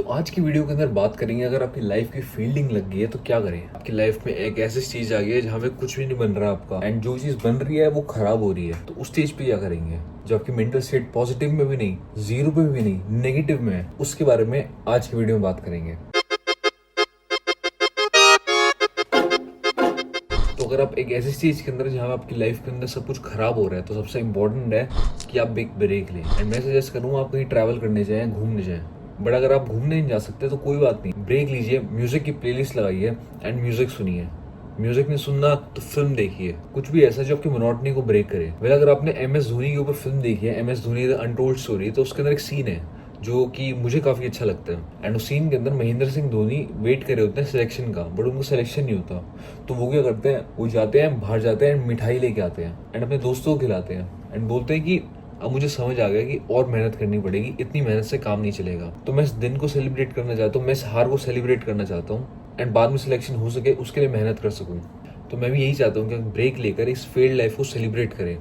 आज की वीडियो के अंदर बात करेंगे, अगर आपकी लाइफ की फील्डिंग लग गई है तो क्या करें। आपकी लाइफ में एक ऐसी चीज आ गई है जहाँ पे कुछ भी नहीं बन रहा आपका, एंड जो चीज बन रही है वो खराब हो रही है, तो उस स्टेज पे क्या करेंगे। जो आपकी मेंटल स्टेट पॉजिटिव में भी नहीं, जीरो पे भी नहीं, नेगेटिव में है, उसके बारे में आज की वीडियो में बात करेंगे। तो अगर आप एक ऐसी चीज के अंदर जहाँ आपकी लाइफ के अंदर सब कुछ खराब हो रहा है, तो सबसे इंपॉर्टेंट है कि आप एक ब्रेक लें। एंड मैं सजेस्ट करूँगा आप कहीं ट्रैवल करने जाएं, घूमने जाएं। बट अगर आप घूमने नहीं जा सकते तो कोई बात नहीं, ब्रेक लीजिए, म्यूजिक की प्लेलिस्ट लगाइए एंड म्यूजिक सुनिए। म्यूजिक नहीं सुनना तो फिल्म देखिए, कुछ भी ऐसा जो आपकी मोनोटनी को ब्रेक करे। वेल अगर आपने MS धोनी के ऊपर फिल्म देखी है, MS Dhoni the untold story, तो उसके अंदर एक सीन है जो कि मुझे काफी अच्छा लगता है। एंड उस सीन के अंदर महेंद्र सिंह धोनी वेट करे होते हैं सिलेक्शन का, बट उनको सिलेक्शन नहीं होता। तो वो क्या करते हैं, वो जाते हैं बाहर, जाते हैं मिठाई लेके आते हैं एंड अपने दोस्तों को खिलाते हैं एंड बोलते हैं कि अब मुझे समझ आ गया कि और मेहनत करनी पड़ेगी, इतनी मेहनत से काम नहीं चलेगा। तो मैं इस दिन को सेलिब्रेट करना चाहता हूँ, मैं इस हार को सेलिब्रेट करना चाहता हूँ एंड बाद में सिलेक्शन हो सके उसके लिए मेहनत कर सकूँ। तो मैं भी यही चाहता हूँ कि ब्रेक लेकर इस फेल्ड लाइफ को सेलिब्रेट करें।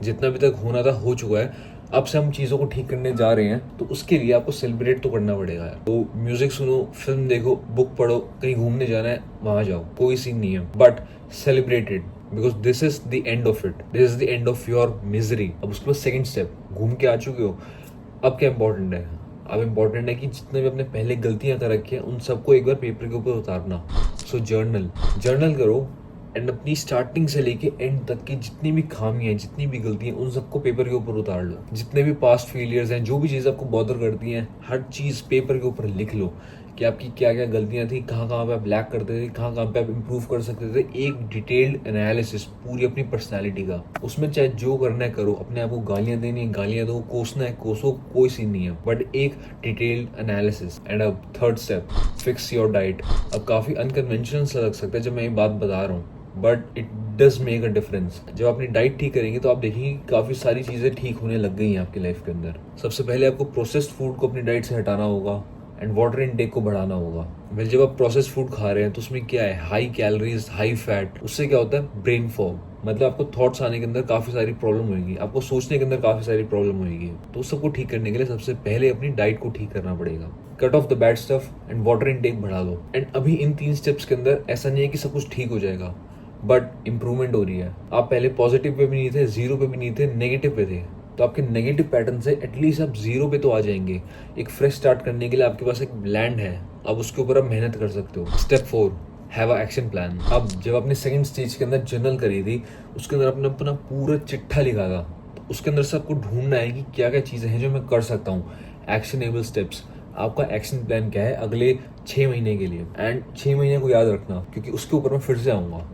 जितना भी तक होना था हो चुका है, अब से हम चीज़ों को ठीक करने जा रहे हैं, तो उसके लिए आपको सेलिब्रेट तो करना पड़ेगा। तो म्यूजिक सुनो, फिल्म देखो, बुक पढ़ो, कहीं घूमने जाना है वहां जाओ, कोई सीन नहीं है, but celebrated, because this is the end of it, this is the end of your misery. अब उसके बाद सेकंड स्टेप, घूम के आ चुके हो, अब क्या इंपॉर्टेंट है। अब इम्पॉर्टेंट है कि जितने भी अपने पहले गलतियां कर रखी है उन सबको एक बार पेपर के ऊपर उतारना। सो जर्नल करो एंड अपनी स्टार्टिंग से लेके एंड तक की जितनी भी खामियां, जितनी भी गलतियां, उन सबको पेपर के ऊपर उतार लो। जितने भी पास्ट फेलियर्स हैं, जो भी चीज़ आपको बॉदर करती हैं, हर चीज़ पेपर के ऊपर लिख लो कि आपकी क्या क्या गलतियां थी, कहाँ कहाँ पे आप लैक करते थे, कहाँ कहाँ पे आप इम्प्रूव कर सकते थे। एक डिटेल्ड एनालिसिस पूरी अपनी पर्सनैलिटी का, उसमें चाहे जो करना है करो। अपने आप को गालियां देनी है गालियां दो, कोसना है कोसो, कोई सीन नहीं है, बट एक डिटेल्ड एनालिसिस। एंड अब third step, fix your diet. अब काफ़ी अनकन्वेंशनल सा लग सकता है जब मैं ये बात बता रहा हूँ, but it does make a difference. जब अपनी डाइट ठीक करेंगे तो आप देखेंगे काफी सारी चीजें ठीक होने लग गई हैं आपकी लाइफ के अंदर। सबसे पहले आपको प्रोसेस्ड फूड को अपनी डाइट से हटाना होगा एंड वाटर इनटेक को बढ़ाना होगा। वेल जब आप प्रोसेस्ड फूड खा रहे हैं तो उसमें क्या है, हाई कैलोरीज, हाई फैट। उससे क्या होता है, ब्रेन फॉग, मतलब आपको थॉट्स आने के अंदर काफी सारी प्रॉब्लम होगी, आपको सोचने के अंदर काफी सारी प्रॉब्लम होगी। तो उस सबको ठीक करने के लिए सबसे पहले अपनी डाइट को ठीक करना पड़ेगा। Cut off the bad stuff and water intake बढ़ा लो। एंड अभी इन 3 स्टेप्स के अंदर ऐसा नहीं है कि सब कुछ ठीक हो जाएगा, बट इंप्रूवमेंट हो रही है। आप पहले पॉजिटिव पे भी नहीं थे, जीरो पे भी नहीं थे, नेगेटिव पे थे, तो आपके नेगेटिव पैटर्न से एटलीस्ट आप जीरो पे तो आ जाएंगे। एक फ्रेश स्टार्ट करने के लिए आपके पास एक लैंड है, अब उसके ऊपर आप मेहनत कर सकते हो। Step 4, have a action plan. अब जब आपने सेकंड स्टेज के अंदर जर्नल करी थी, उसके अंदर आपने अपना पूरा चिट्ठा लिखा था, तो उसके अंदर से आपको ढूंढना है कि क्या क्या चीज़ें हैं जो मैं कर सकता हूँ। एक्शनेबल स्टेप्स, आपका एक्शन प्लान क्या है अगले 6 महीने के लिए। एंड 6 महीने को याद रखना, क्योंकि उसके ऊपर मैं फिर से आऊँगा।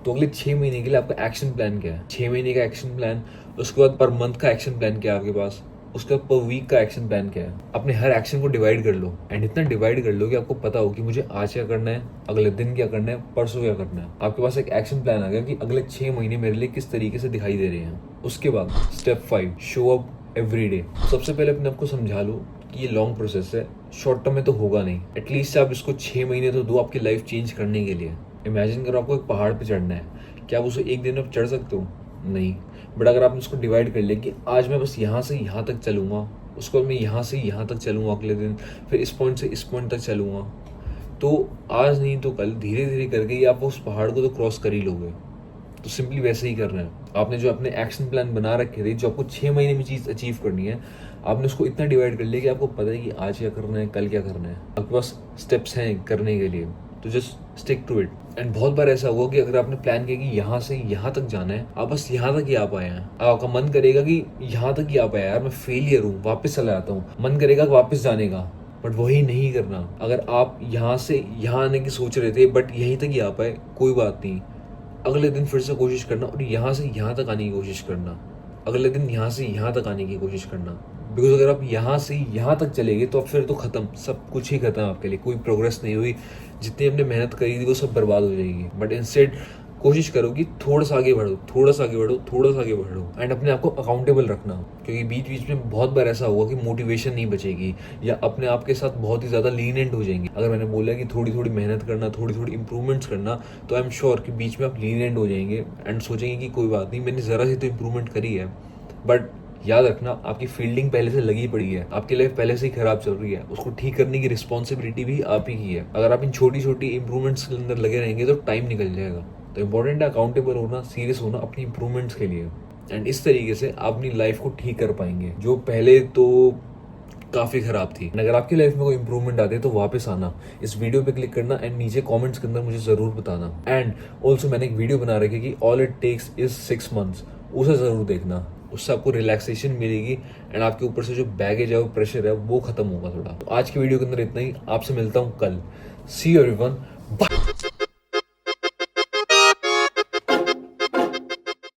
तो अगले 6 महीने के लिए आपका एक्शन प्लान क्या है, 6 महीने का एक्शन प्लान। उसके बाद पर मंथ का एक्शन प्लान क्या है आपके पास, उसके बाद पर वीक का एक्शन प्लान क्या है। अपने हर एक्शन को डिवाइड कर लो एंड इतना डिवाइड कर लो कि आपको पता हो कि मुझे आज क्या करना है, अगले दिन क्या करना है, परसों क्या करना है। आपके पास एक एक्शन प्लान आ गया कि अगले 6 महीने मेरे लिए किस तरीके से दिखाई दे रहे हैं। उसके बाद step 5, show up every day. सबसे पहले अपने आपको समझा लो कि ये लॉन्ग प्रोसेस है, शॉर्ट टर्म में तो होगा नहीं, एटलीस्ट आप इसको 6 महीने तो दो आपकी लाइफ चेंज करने के लिए। इमेजिन करो आपको एक पहाड़ पे चढ़ना है, क्या आप उसे एक दिन में चढ़ सकते हो? नहीं। बट अगर आपने उसको डिवाइड कर लिया कि आज मैं बस यहाँ से यहाँ तक चलूँगा, उसके बाद मैं यहाँ से यहाँ तक चलूँगा अगले दिन, फिर इस पॉइंट से इस पॉइंट तक चलूँगा, तो आज नहीं तो कल धीरे धीरे करके ही आप उस पहाड़ को तो क्रॉस कर ही लोगे। तो सिंपली वैसे ही करना है। आपने जो अपने एक्शन प्लान बना रखे थे, जो आपको 6 महीने में चीज़ अचीव करनी है, आपने उसको इतना डिवाइड कर लिया कि आपको पता है कि आज क्या करना है, कल क्या करना है। आपके पास स्टेप्स हैं करने के लिए, तो just stick to it. And बहुत बार ऐसा हुआ कि अगर आपने प्लान किया कि यहाँ से यहाँ तक जाना है, आप बस यहाँ तक ही आ पाए हैं, आपका मन करेगा कि यहाँ तक ही आ पाया, यार मैं फेलियर हूँ, वापस चला जाता हूँ, मन करेगा वापस जाने का, बट वही नहीं करना। अगर आप यहाँ से यहाँ आने की सोच रहे थे बट यहीं तक ही आ पाए, कोई बात नहीं, अगले दिन फिर से कोशिश करना और यहाँ से यहाँ तक आने की कोशिश करना, अगले दिन यहाँ से यहाँ तक आने की कोशिश करना। बिकॉज अगर आप यहाँ से यहाँ तक चले गए तो फिर तो खत्म, सब कुछ ही खत्म, आपके लिए कोई प्रोग्रेस नहीं हुई, जितनी आपने मेहनत करी थी वो सब बर्बाद हो जाएगी। बट इंस्टेड कोशिश करो कि थोड़ा सा आगे बढ़ो, थोड़ा सा आगे बढ़ो, थोड़ा सा आगे बढ़ो, एंड अपने आप को अकाउंटेबल रखना। क्योंकि बीच बीच में बहुत बार ऐसा होगा कि मोटिवेशन नहीं बचेगी या अपने आप के साथ बहुत ही ज़्यादा लीनियंट हो जाएंगे। अगर मैंने बोला कि थोड़ी थोड़ी मेहनत करना, थोड़ी थोड़ी इंप्रूवमेंट्स करना, तो आई एम श्योर कि बीच में आप लीनियंट हो जाएंगे एंड सोचेंगे कि कोई बात नहीं, मैंने ज़रा सी तो इंप्रूवमेंट करी है, बट याद रखना, आपकी फील्डिंग पहले से लगी पड़ी है, आपकी लाइफ पहले से ही खराब चल रही है, उसको ठीक करने की रिस्पॉन्सिबिलिटी भी आप ही की है। अगर आप इन छोटी छोटी इंप्रूवमेंट्स के अंदर लगे रहेंगे तो टाइम निकल जाएगा। तो इंपॉर्टेंट है अकाउंटेबल होना, सीरियस होना अपनी इंप्रूवमेंट्स के लिए, एंड इस तरीके से आप अपनी लाइफ को ठीक कर पाएंगे जो पहले तो काफ़ी ख़राब थी। अगर आपकी लाइफ में कोई इंप्रूवमेंट आती है तो वापस आना, इस वीडियो पे क्लिक करना एंड नीचे कमेंट्स के अंदर मुझे ज़रूर बताना। एंड ऑल्सो मैंने एक वीडियो बना रखी है कि all it takes is 6 months, उसे ज़रूर देखना, उससे आपको रिलैक्सेशन मिलेगी एंड आपके ऊपर से जो बैगेज है, वो प्रेशर है, वो खत्म होगा थोड़ा। तो आज की वीडियो के अंदर इतना ही, आपसे मिलता हूँ कल। सी यू एवरीवन।